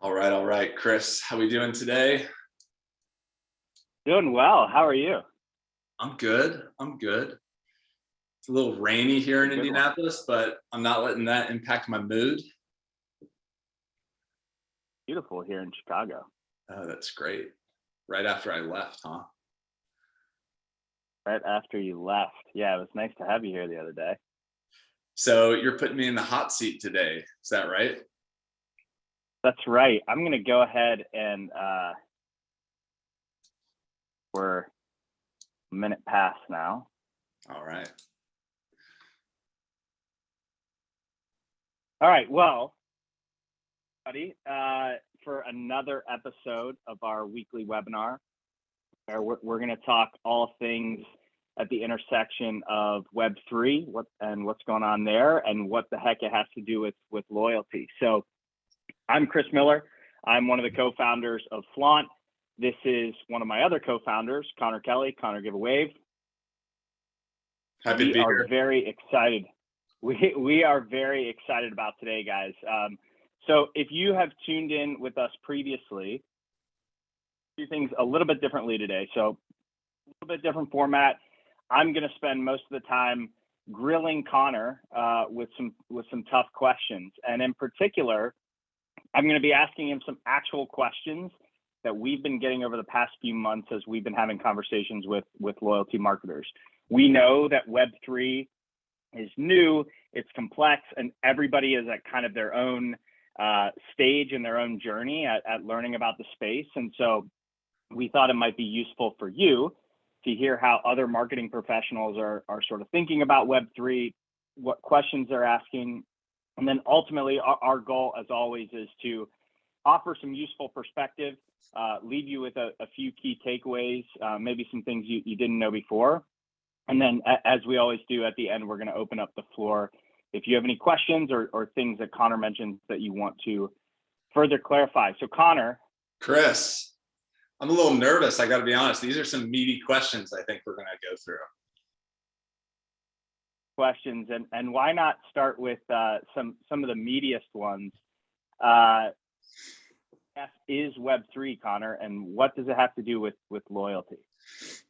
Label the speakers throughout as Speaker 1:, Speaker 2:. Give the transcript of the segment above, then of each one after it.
Speaker 1: All right, Chris, how we doing today?
Speaker 2: Doing well. How are you?
Speaker 1: I'm good. I'm good. It's a little rainy here in
Speaker 2: Good one.
Speaker 1: Indianapolis, but I'm not letting that impact my mood.
Speaker 2: Beautiful here in Chicago.
Speaker 1: Oh, that's great. Right after I left, huh?
Speaker 2: Right after you left. Yeah, it was nice to have you here the other day.
Speaker 1: So you're putting me in the hot seat today. Is that right?
Speaker 2: That's right. I'm going to go ahead and we're a minute past now.
Speaker 1: All right.
Speaker 2: All right. Well, buddy, for another episode of our weekly webinar, where we're going to talk all things at the intersection of Web3 what's going on there and what the heck it has to do with loyalty. So I'm Chris Miller. I'm one of the co-founders of Flaunt. This is one of my other co-founders, Connor Kelley. Connor, give a wave.
Speaker 1: Happy to be here.
Speaker 2: Very excited. We are very excited about today, guys. So if you have tuned in with us previously, do things a little bit differently today. So a little bit different format. I'm going to spend most of the time grilling Connor with some tough questions, and in particular, I'm going to be asking him some actual questions that we've been getting over the past few months as we've been having conversations with loyalty marketers. We know that Web3 is new, it's complex, and everybody is at kind of their own stage in their own journey at learning about the space. And so we thought it might be useful for you to hear how other marketing professionals are sort of thinking about Web3, what questions they're asking. And then ultimately, our goal, as always, is to offer some useful perspective, leave you with a few key takeaways, maybe some things you didn't know before. And then, as we always do at the end, we're going to open up the floor. If you have any questions or things that Connor mentioned that you want to further clarify. So Connor.
Speaker 1: Chris, I'm a little nervous. I got to be honest. These are some meaty questions I think we're going to go through.
Speaker 2: Questions, and why not start with some of the meatiest ones? Is Web3, Connor, and what does it have to do with loyalty?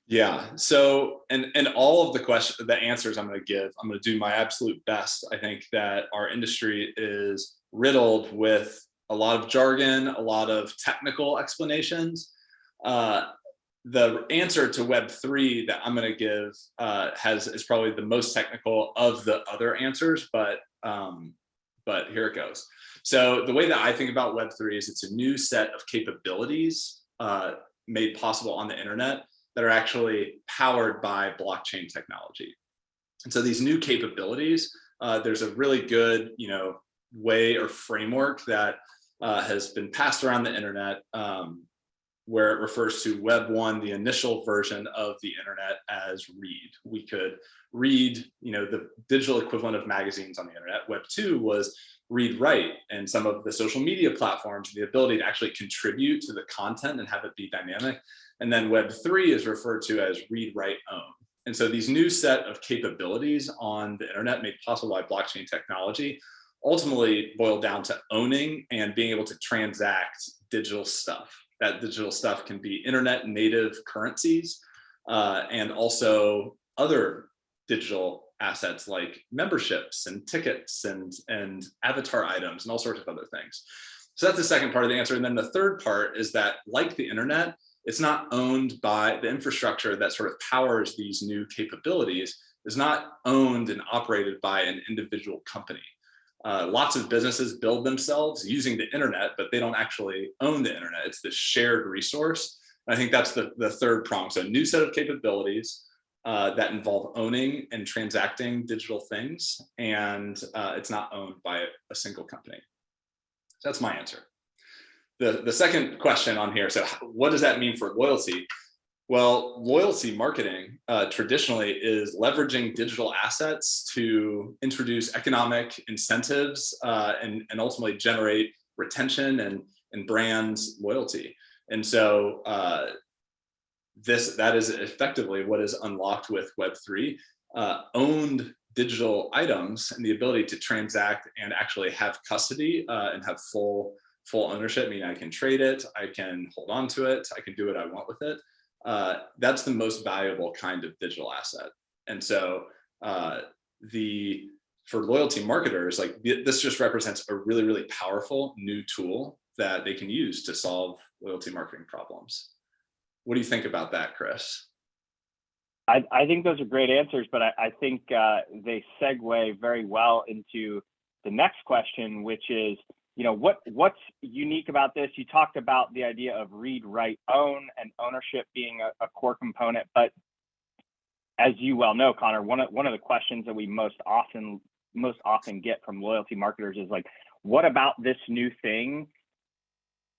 Speaker 1: Yeah. So, and all of the answers I'm going to give, I'm going to do my absolute best. I think that our industry is riddled with a lot of jargon, a lot of technical explanations. The answer to Web3 that I'm going to give is probably the most technical of the other answers, but here it goes. So the way that I think about Web3 is it's a new set of capabilities made possible on the internet that are actually powered by blockchain technology. And so these new capabilities, there's a really good, way or framework that has been passed around the internet where it refers to Web 1, the initial version of the internet, as read. We could read, the digital equivalent of magazines on the internet. Web 2 was read write, and some of the social media platforms, the ability to actually contribute to the content and have it be dynamic. And then Web 3 is referred to as read write own. And so these new set of capabilities on the internet made possible by blockchain technology ultimately boil down to owning and being able to transact digital stuff. That digital stuff can be internet native currencies and also other digital assets like memberships and tickets and avatar items and all sorts of other things. So that's the second part of the answer. And then the third part is that, like the internet, it's not owned by the infrastructure that sort of powers these new capabilities, is not owned and operated by an individual company. Lots of businesses build themselves using the internet, but they don't actually own the internet. It's this shared resource. And I think that's the third prong. So a new set of capabilities that involve owning and transacting digital things, and it's not owned by a single company. So that's my answer. The second question on here, so what does that mean for loyalty? Well, loyalty marketing traditionally is leveraging digital assets to introduce economic incentives and ultimately generate retention and brand loyalty. And so that is effectively what is unlocked with Web3, owned digital items and the ability to transact and actually have custody and have full full ownership, meaning I can trade it, I can hold on to it, I can do what I want with it. That's the most valuable kind of digital asset. And so for loyalty marketers, like this just represents a really, really powerful new tool that they can use to solve loyalty marketing problems. What do you think about that, Chris?
Speaker 2: I think those are great answers, but I think they segue very well into the next question, which is, what's unique about this? You talked about the idea of read, write, own, and ownership being a core component. But as you well know, Connor, one of the questions that we most often get from loyalty marketers is like, what about this new thing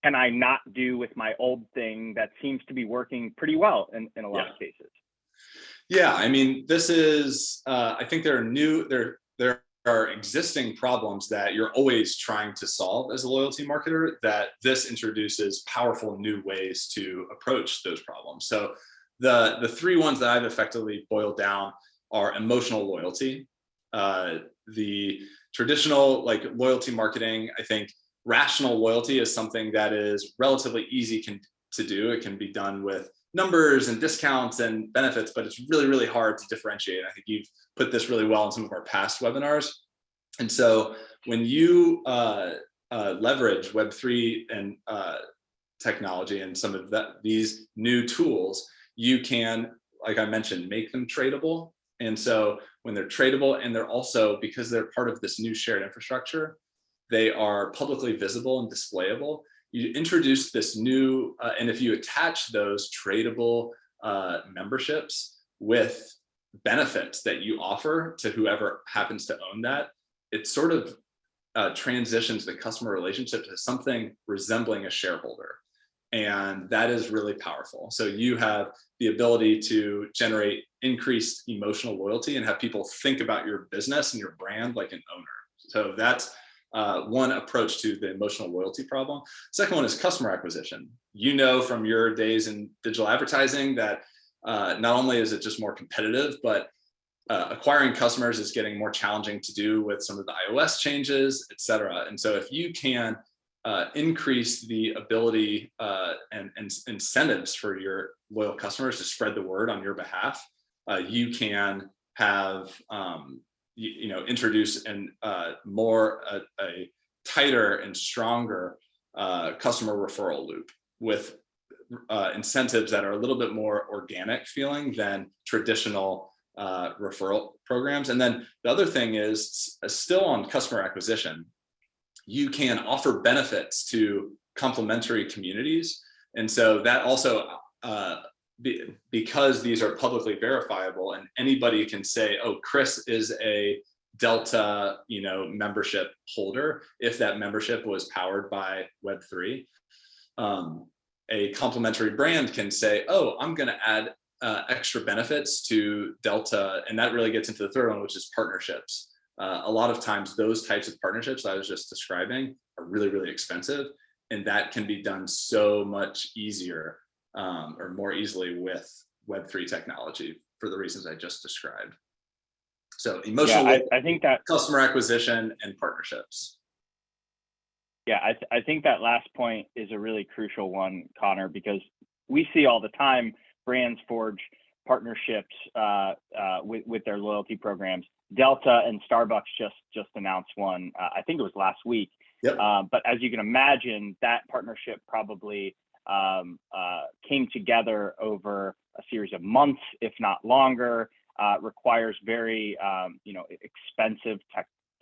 Speaker 2: can I not do with my old thing that seems to be working pretty well in a lot of cases?
Speaker 1: Yeah, I mean, this is, I think there are existing problems that you're always trying to solve as a loyalty marketer, that this introduces powerful new ways to approach those problems. So the three ones that I've effectively boiled down are emotional loyalty. The traditional like loyalty marketing, I think rational loyalty is something that is relatively easy to do. It can be done with numbers and discounts and benefits, but it's really, really hard to differentiate. I think you've put this really well in some of our past webinars. And so when you leverage Web3 and technology and some of these new tools, you can, like I mentioned, make them tradable. And so when they're tradable, and they're also, because they're part of this new shared infrastructure, they are publicly visible and displayable. You introduce this new, and if you attach those tradable memberships with benefits that you offer to whoever happens to own that, it sort of transitions the customer relationship to something resembling a shareholder. And that is really powerful. So you have the ability to generate increased emotional loyalty and have people think about your business and your brand like an owner. So that's one approach to the emotional loyalty problem. Second one is customer acquisition. You know from your days in digital advertising that not only is it just more competitive, but acquiring customers is getting more challenging to do with some of the iOS changes, et cetera. And so if you can increase the ability and incentives for your loyal customers to spread the word on your behalf, you can have introduce and a tighter and stronger customer referral loop with incentives that are a little bit more organic feeling than traditional referral programs. And then the other thing is still on customer acquisition, you can offer benefits to complementary communities. And so that also, because these are publicly verifiable and anybody can say, oh, Chris is a Delta, membership holder, if that membership was powered by Web3. A complementary brand can say, oh, I'm going to add extra benefits to Delta. And that really gets into the third one, which is partnerships. A lot of times those types of partnerships I was just describing are really, really expensive. And that can be done so much easier or more easily with Web3 technology for the reasons I just described. So emotional,
Speaker 2: I think that
Speaker 1: customer acquisition and partnerships.
Speaker 2: Yeah, I think that last point is a really crucial one, Connor, because we see all the time brands forge partnerships with their loyalty programs. Delta and Starbucks just announced one. I think it was last week.
Speaker 1: Yep.
Speaker 2: But as you can imagine, that partnership probably came together over a series of months, if not longer. Requires very expensive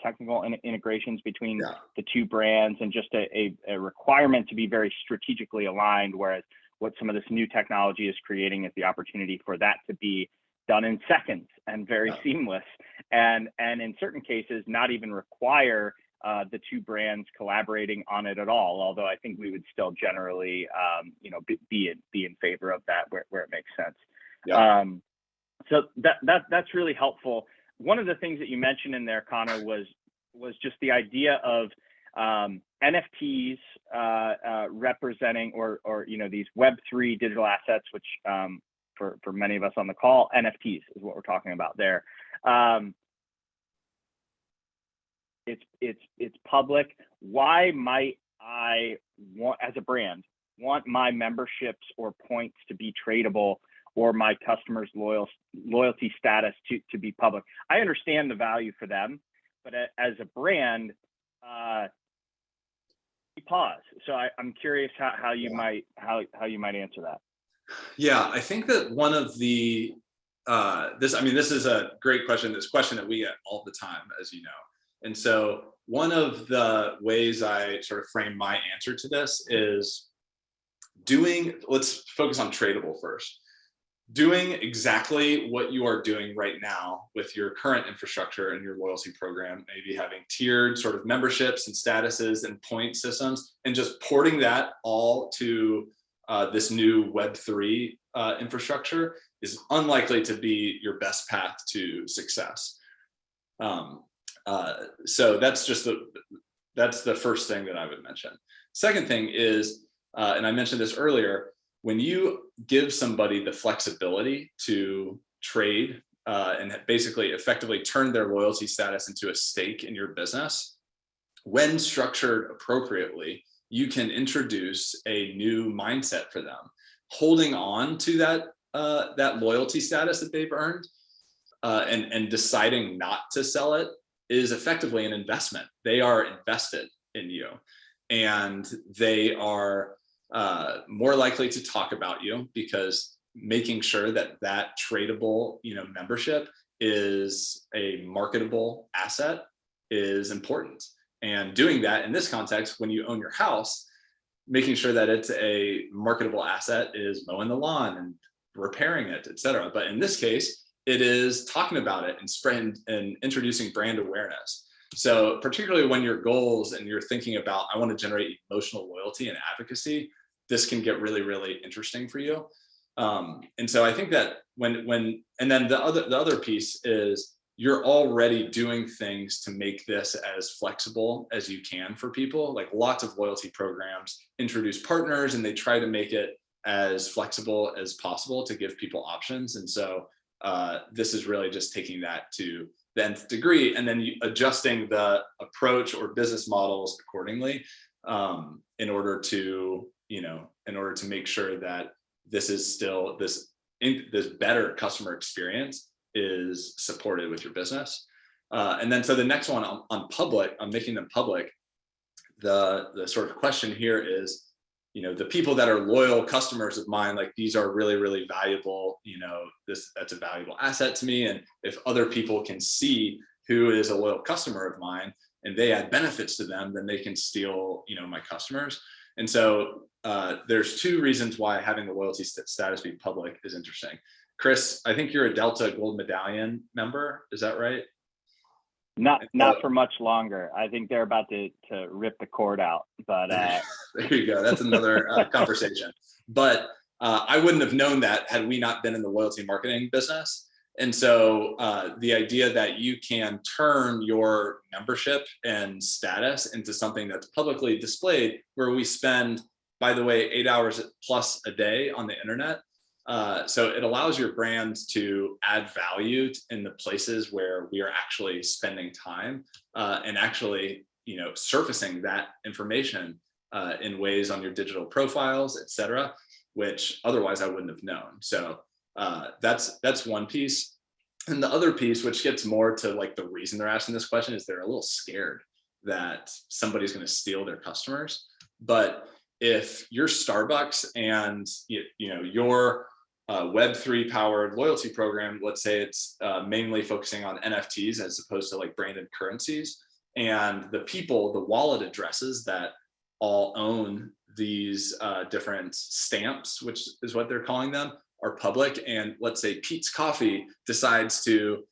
Speaker 2: technical integrations between the two brands, and just a requirement to be very strategically aligned. Whereas what some of this new technology is creating is the opportunity for that to be done in seconds and very seamless, and in certain cases not even require the two brands collaborating on it at all. Although I think we would still generally be in favor of that where it makes sense.
Speaker 1: Yeah.
Speaker 2: So that's really helpful. One of the things that you mentioned in there, Connor, was just the idea of NFTs representing or these Web3 digital assets, which for many of us on the call, NFTs is what we're talking about there. It's public. Why might I want, as a brand, want my memberships or points to be tradable, or my customers' loyalty status to be public. I understand the value for them, but as a brand, pause. So I'm curious how you might answer that.
Speaker 1: Yeah, I think that one of the this is a great question. This question that we get all the time, as you know. And so one of the ways I sort of frame my answer to this is let's focus on tradable first. Doing exactly what you are doing right now with your current infrastructure and your loyalty program, maybe having tiered sort of memberships and statuses and point systems, and just porting that all to this new Web3 infrastructure is unlikely to be your best path to success. So that's the first thing that I would mention. Second thing is, and I mentioned this earlier, when you give somebody the flexibility to trade and basically effectively turn their loyalty status into a stake in your business, when structured appropriately, you can introduce a new mindset for them. Holding on to that loyalty status that they've earned and deciding not to sell it is effectively an investment. They are invested in you, and they are more likely to talk about you, because making sure that tradable, membership is a marketable asset is important. And doing that in this context, when you own your house, making sure that it's a marketable asset is mowing the lawn and repairing it, et cetera. But in this case, it is talking about it and spreading and introducing brand awareness. So particularly when your goals and you're thinking about, I want to generate emotional loyalty and advocacy, this can get really, really interesting for you. And so I think that and then the other piece is, you're already doing things to make this as flexible as you can for people. Like, lots of loyalty programs introduce partners and they try to make it as flexible as possible to give people options. And so this is really just taking that to the nth degree, and then adjusting the approach or business models accordingly in order to make sure that this is still this better customer experience is supported with your business. And then so the next one on making them public, the sort of question here is, the people that are loyal customers of mine, like, these are really, really valuable, that's a valuable asset to me. And if other people can see who is a loyal customer of mine and they add benefits to them, then they can steal, my customers. And so there's two reasons why having the loyalty status be public is interesting. Chris, I think you're a Delta Gold Medallion member. Is that right?
Speaker 2: Not for much longer. I think they're about to rip the cord out. But
Speaker 1: there you go. That's another conversation. But I wouldn't have known that had we not been in the loyalty marketing business. And so the idea that you can turn your membership and status into something that's publicly displayed, where we spend, by the way, 8 hours plus a day on the internet. So it allows your brand to add value in the places where we are actually spending time and actually, surfacing that information in ways on your digital profiles, et cetera, which otherwise I wouldn't have known. So that's one piece. And the other piece, which gets more to like the reason they're asking this question, is they're a little scared that somebody's going to steal their customers. But if you're Starbucks and your Web3 powered loyalty program, let's say it's mainly focusing on NFTs as opposed to like branded currencies, and the wallet addresses that all own these different stamps, which is what they're calling them, are public, and let's say Pete's Coffee decides to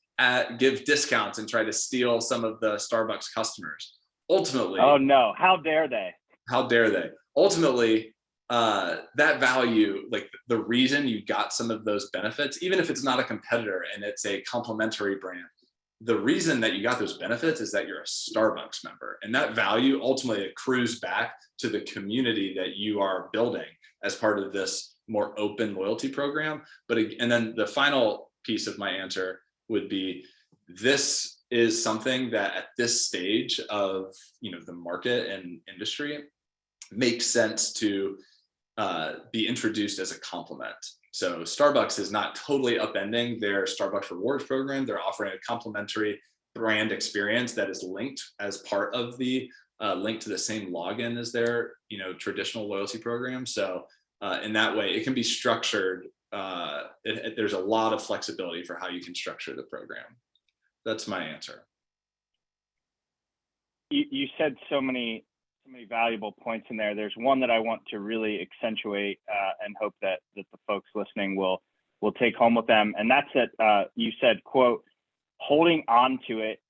Speaker 1: give discounts and try to steal some of the Starbucks customers. Ultimately,
Speaker 2: oh no, how dare they?
Speaker 1: How dare they? Ultimately, that value, like the reason you got some of those benefits, even if it's not a competitor and it's a complementary brand, the reason that you got those benefits is that you're a Starbucks member, and that value ultimately accrues back to the community that you are building as part of this more open loyalty program. And then the final piece of my answer would be, this is something that at this stage of the market and industry, makes sense to be introduced as a complement. So Starbucks is not totally upending their Starbucks rewards program. They're offering a complimentary brand experience that is linked as part of the link to the same login as their traditional loyalty program. So in that way, it can be structured. There's a lot of flexibility for how you can structure the program. That's my answer.
Speaker 2: You said so many valuable points in there. There's one that I want to really accentuate and hope that the folks listening will take home with them. And that's that you said, quote, holding on to it,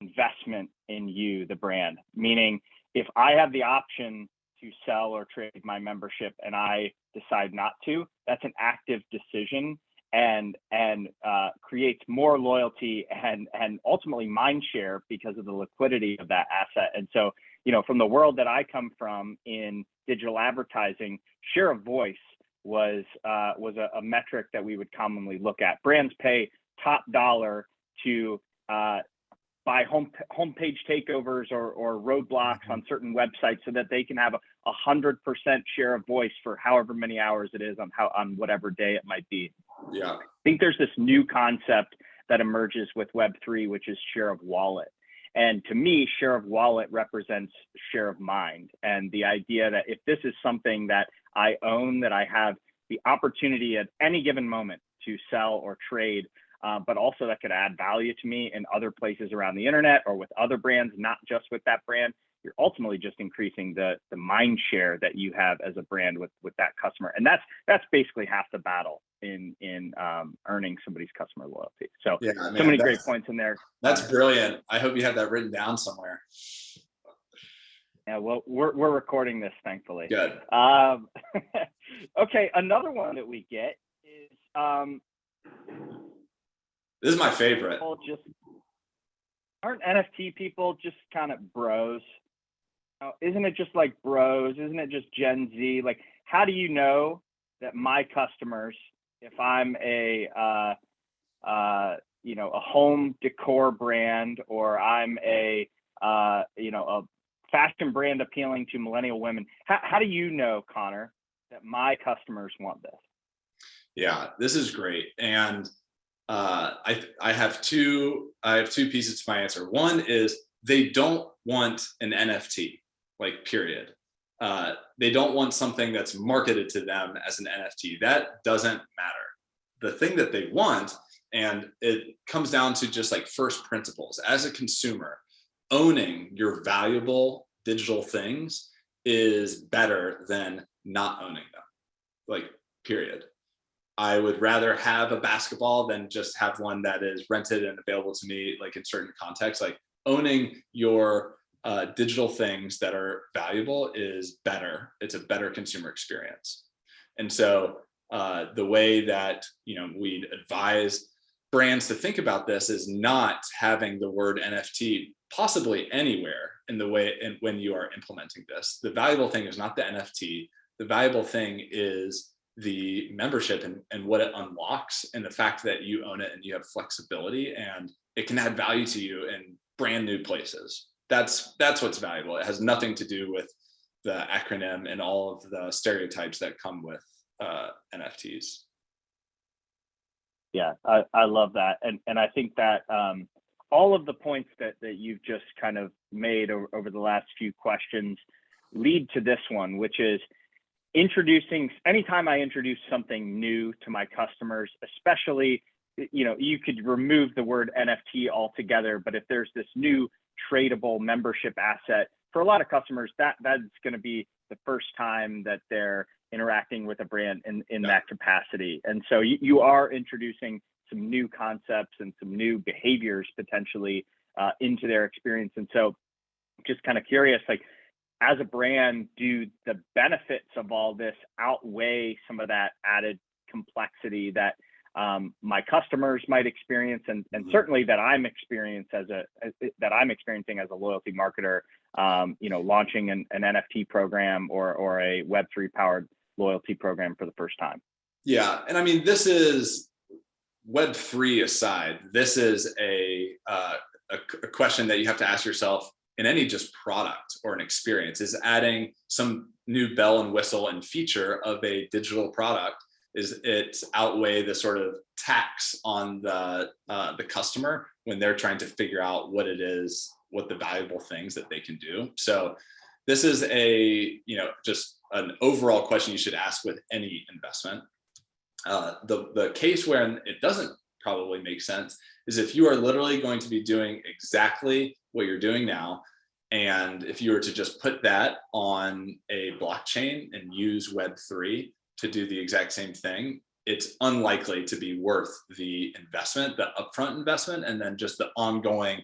Speaker 2: investment in you, the brand. Meaning if I have the option to sell or trade my membership and I decide not to, that's an active decision and creates more loyalty and ultimately mind share because of the liquidity of that asset. And so, from the world that I come from in digital advertising, share of voice was a metric that we would commonly look at. Brands pay top dollar to buy homepage takeovers or roadblocks on certain websites so that they can have 100% share of voice for however many hours it is on whatever day it might be.
Speaker 1: Yeah.
Speaker 2: I think there's this new concept that emerges with Web3, which is share of wallet. And to me, share of wallet represents share of mind. And the idea that if this is something that I own, that I have the opportunity at any given moment to sell or trade, but also that could add value to me in other places around the internet or with other brands, not just with that brand, you're ultimately just increasing the mind share that you have as a brand with that customer. And that's basically half the battle in earning somebody's customer loyalty. So,
Speaker 1: yeah, man,
Speaker 2: so many great points in there.
Speaker 1: That's brilliant. I hope you have that written down somewhere.
Speaker 2: Yeah, well, we're recording this, thankfully.
Speaker 1: Good.
Speaker 2: Okay, another one that we get is
Speaker 1: this is my favorite.
Speaker 2: Aren't NFT people just kind of bros? Isn't it just like bros? Isn't it just Gen Z? Like, how do you know that my customers, if I'm a home decor brand, or I'm a fashion brand appealing to millennial women, how do you know, Connor, that my customers want this?
Speaker 1: Yeah, this is great. And I have two pieces to my answer. One is they don't want an NFT, like, period. They don't want something that's marketed to them as an NFT. That doesn't matter. The thing that they want, and it comes down to just like first principles, as a consumer, owning your valuable digital things is better than not owning them, like, period. I would rather have a basketball than just have one that is rented and available to me, like, in certain contexts. Like, owning your digital things that are valuable is better. It's a better consumer experience. And so the way that we'd advise brands to think about this is not having the word NFT possibly anywhere in the way and when you are implementing this. The valuable thing is not the NFT. The valuable thing is the membership and what it unlocks, and the fact that you own it and you have flexibility and it can add value to you in brand new places. That's what's valuable. It has nothing to do with the acronym and all of the stereotypes that come with NFTs.
Speaker 2: Yeah, I love that. And I think that all of the points that you've just kind of made over the last few questions lead to this one, which is anytime I introduce something new to my customers, especially, you could remove the word NFT altogether, but if there's this new tradable membership asset, for a lot of customers, that's going to be the first time that they're interacting with a brand in that capacity. And so you are introducing some new concepts and some new behaviors potentially into their experience. And so just kind of curious, like, as a brand, do the benefits of all this outweigh some of that added complexity that my customers might experience, and certainly that I'm experiencing as a loyalty marketer, launching an NFT program or a Web3 powered loyalty program for the first time?
Speaker 1: Yeah, and I mean, this is Web3 aside. This is a question that you have to ask yourself in any just product or an experience, is adding some new bell and whistle and feature of a digital product, is it outweigh the sort of tax on the customer when they're trying to figure out what it is, what the valuable things that they can do. So this is just an overall question you should ask with any investment. The case where it doesn't probably make sense is if you are literally going to be doing exactly what you're doing now, and if you were to just put that on a blockchain and use Web3 to do the exact same thing, it's unlikely to be worth the investment, the upfront investment, and then just the ongoing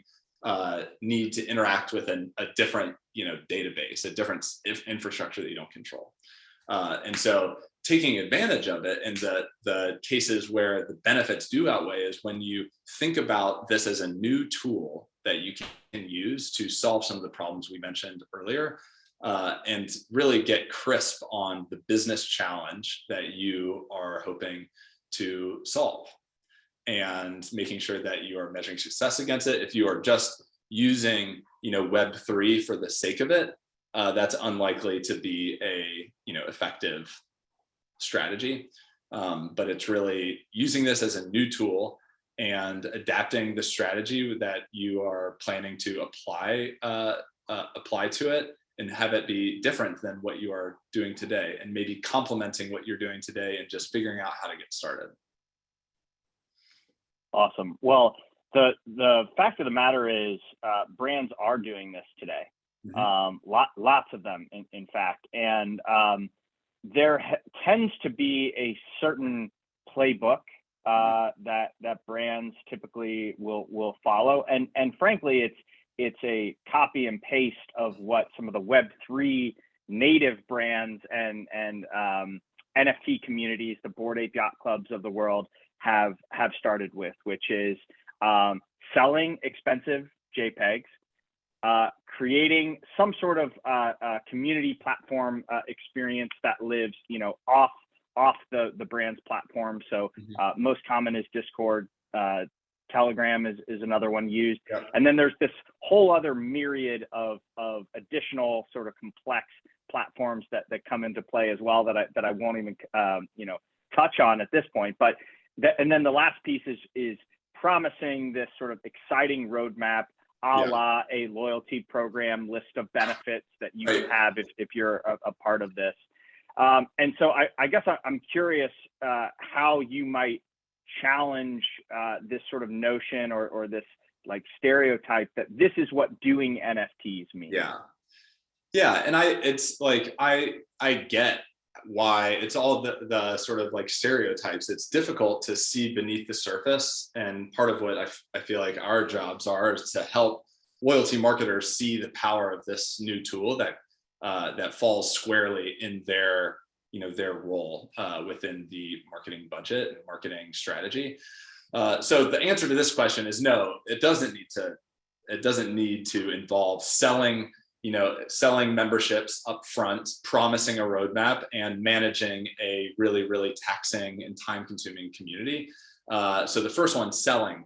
Speaker 1: need to interact with a different database, a different infrastructure that you don't control. And so taking advantage of it, and the cases where the benefits do outweigh, is when you think about this as a new tool that you can use to solve some of the problems we mentioned earlier, and really get crisp on the business challenge that you are hoping to solve, and making sure that you are measuring success against it. If you are just using Web3 for the sake of it, that's unlikely to be a effective strategy. But it's really using this as a new tool and adapting the strategy that you are planning to apply to it, and have it be different than what you are doing today, and maybe complementing what you're doing today and just figuring out how to get started.
Speaker 2: Awesome. Well, the fact of the matter is, brands are doing this today. Lots of them, in fact, and there tends to be a certain playbook that brands typically will follow, and frankly, it's a copy and paste of what some of the Web3 native brands and NFT communities, the Bored Ape Yacht Clubs of the world, have started with, which is selling expensive JPEGs, creating some sort of community platform experience that lives, off the brand's platform. So most common is Discord. Telegram is another one used.
Speaker 1: Yeah.
Speaker 2: And then there's this whole other myriad of additional sort of complex platforms that come into play as well that I won't even touch on at this point. But and then the last piece is promising this sort of exciting roadmap, a la a loyalty program list of benefits that you can have if you're a part of this. And so I guess I'm curious how you might challenge this sort of notion or this like stereotype that this is what doing NFTs means.
Speaker 1: Yeah, and I get why it's all the sort of like stereotypes. It's difficult to see beneath the surface, and part of what I feel like our jobs are is to help loyalty marketers see the power of this new tool that falls squarely in their role within the marketing budget and marketing strategy. So the answer to this question is no, it doesn't need to involve selling memberships up front, promising a roadmap, and managing a really, really taxing and time-consuming community. So the first one, selling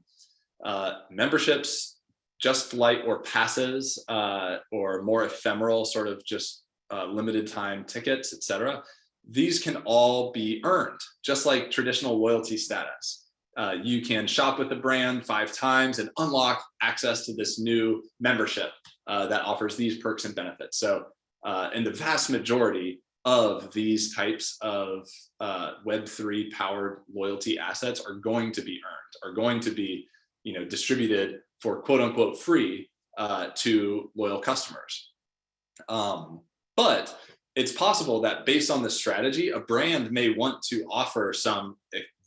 Speaker 1: memberships, just like or passes, or more ephemeral sort of just limited time tickets, etc. These can all be earned, just like traditional loyalty status. You can shop with the brand 5 times and unlock access to this new membership that offers these perks and benefits. So, and the vast majority of these types of Web3 powered loyalty assets are going to be earned, are going to be distributed for quote unquote free to loyal customers. But it's possible that based on the strategy, a brand may want to offer some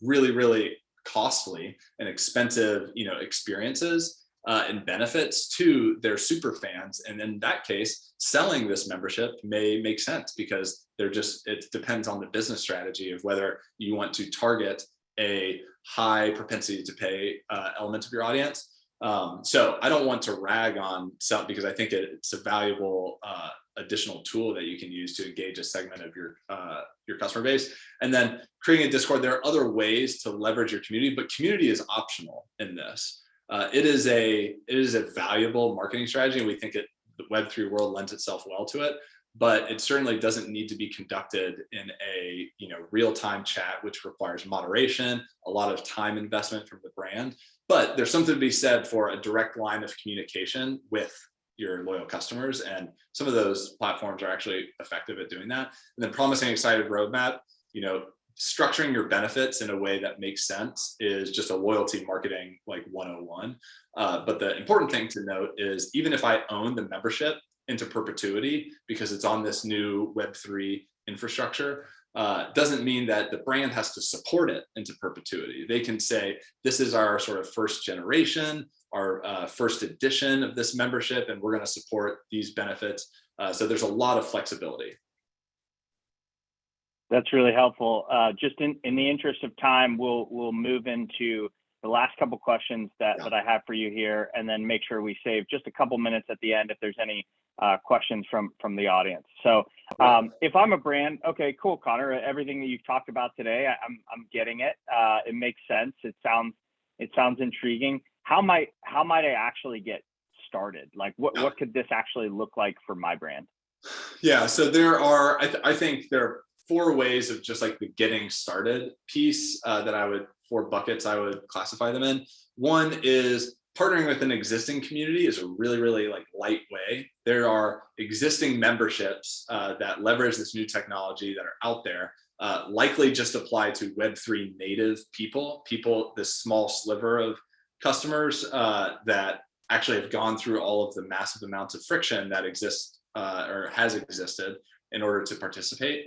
Speaker 1: really, really costly and expensive, experiences and benefits to their super fans. And in that case, selling this membership may make sense because it depends on the business strategy of whether you want to target a high propensity to pay element of your audience. So I don't want to rag on sell because I think it's a valuable additional tool that you can use to engage a segment of your customer base. And then creating a Discord, there are other ways to leverage your community, but community is optional in this. It is a valuable marketing strategy, and we think the Web3 world lends itself well to it, but it certainly doesn't need to be conducted in a real-time chat, which requires moderation, a lot of time investment from the brand. But there's something to be said for a direct line of communication with your loyal customers, and some of those platforms are actually effective at doing that. And then promising excited roadmap, structuring your benefits in a way that makes sense is just a loyalty marketing like 101. But the important thing to note is, even if I own the membership into perpetuity because it's on this new Web3 infrastructure, doesn't mean that the brand has to support it into perpetuity. They can say, this is our sort of first generation, our first edition of this membership, and we're going to support these benefits. So there's a lot of flexibility.
Speaker 2: That's really helpful. Just in the interest of time, we'll move into the last couple questions that I have for you here, and then make sure we save just a couple minutes at the end if there's any questions from the audience. So if I'm a brand, okay, cool, Connor, everything that you've talked about today, I'm getting it. It makes sense. It sounds intriguing. How might I actually get started? Like what could this actually look like for my brand?
Speaker 1: Yeah, so there are, I think there are 4 ways of just like the getting started piece that 4 buckets I would classify them in. One is partnering with an existing community is a really, really like light way. There are existing memberships that leverage this new technology that are out there, likely just apply to Web3 native people, this small sliver of customers that actually have gone through all of the massive amounts of friction that exists or has existed in order to participate.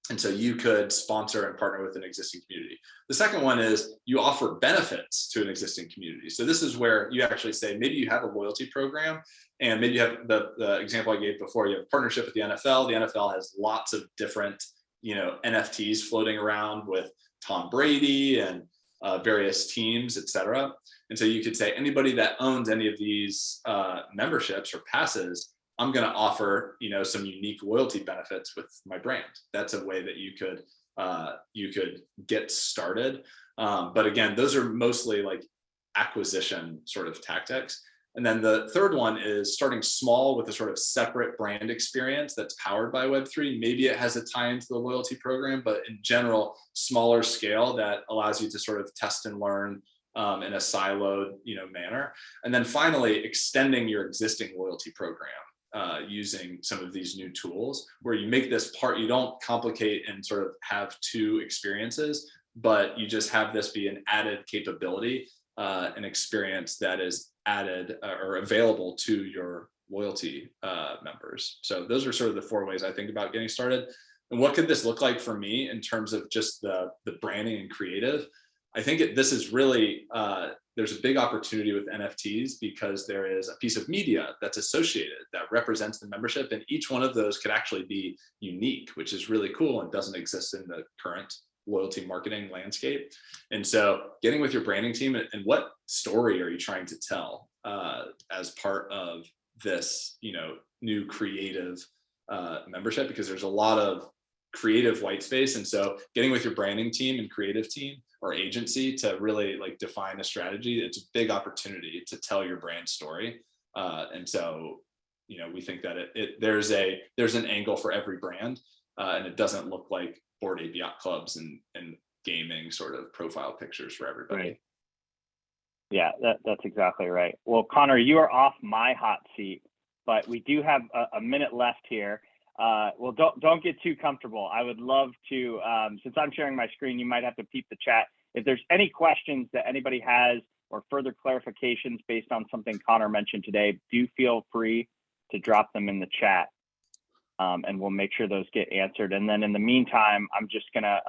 Speaker 1: And so you could sponsor and partner with an existing community. The second one is you offer benefits to an existing community. So this is where you actually say, maybe you have a loyalty program, and maybe you have the example I gave before, you have a partnership with the NFL. The NFL has lots of different, NFTs floating around with Tom Brady and various teams, et cetera. And so you could say, anybody that owns any of these memberships or passes, I'm going to offer, some unique loyalty benefits with my brand. That's a way that you could get started. But again, those are mostly like acquisition sort of tactics. And then the third one is starting small with a sort of separate brand experience that's powered by Web3. Maybe it has a tie into the loyalty program, but in general, smaller scale that allows you to sort of test and learn in a siloed, manner. And then finally, extending your existing loyalty program. Using some of these new tools where you make this part, you don't complicate and sort of have 2 experiences, but you just have this be an added capability, an experience that is added or available to your loyalty members. So those are sort of the 4 ways I think about getting started. And what could this look like for me in terms of just the branding and creative? I think this is really, there's a big opportunity with NFTs because there is a piece of media that's associated that represents the membership, and each one of those could actually be unique, which is really cool and doesn't exist in the current loyalty marketing landscape. And so getting with your branding team and what story are you trying to tell as part of this, new creative membership, because there's a lot of creative white space. And so getting with your branding team and creative team or agency to really like define a strategy, it's a big opportunity to tell your brand story. And so, we think that there's an angle for every brand, and it doesn't look like Bored Ape Yacht Clubs and gaming sort of profile pictures for everybody.
Speaker 2: Right. Yeah, that's exactly right. Well, Connor, you are off my hot seat, but we do have a minute left here. Well, don't get too comfortable. I would love to, since I'm sharing my screen, you might have to peep the chat. If there's any questions that anybody has or further clarifications based on something Connor mentioned today, do feel free to drop them in the chat, and we'll make sure those get answered. And then in the meantime, I'm just gonna,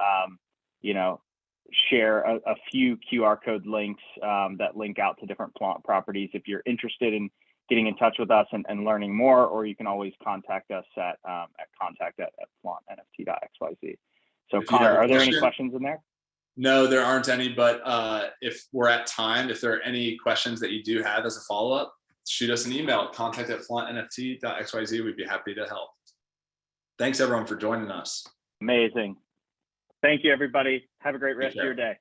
Speaker 2: share a few QR code links that link out to different Flaunt properties if you're interested in getting in touch with us and learning more, or you can always contact us at contact@flauntnft.xyz. So Connor, are there any questions in there?
Speaker 1: No, there aren't any, but if we're at time, if there are any questions that you do have as a follow-up, shoot us an email at contact@flauntnft.xyz. We'd be happy to help. Thanks everyone for joining us.
Speaker 2: Amazing. Thank you, everybody. Have a great rest of your day.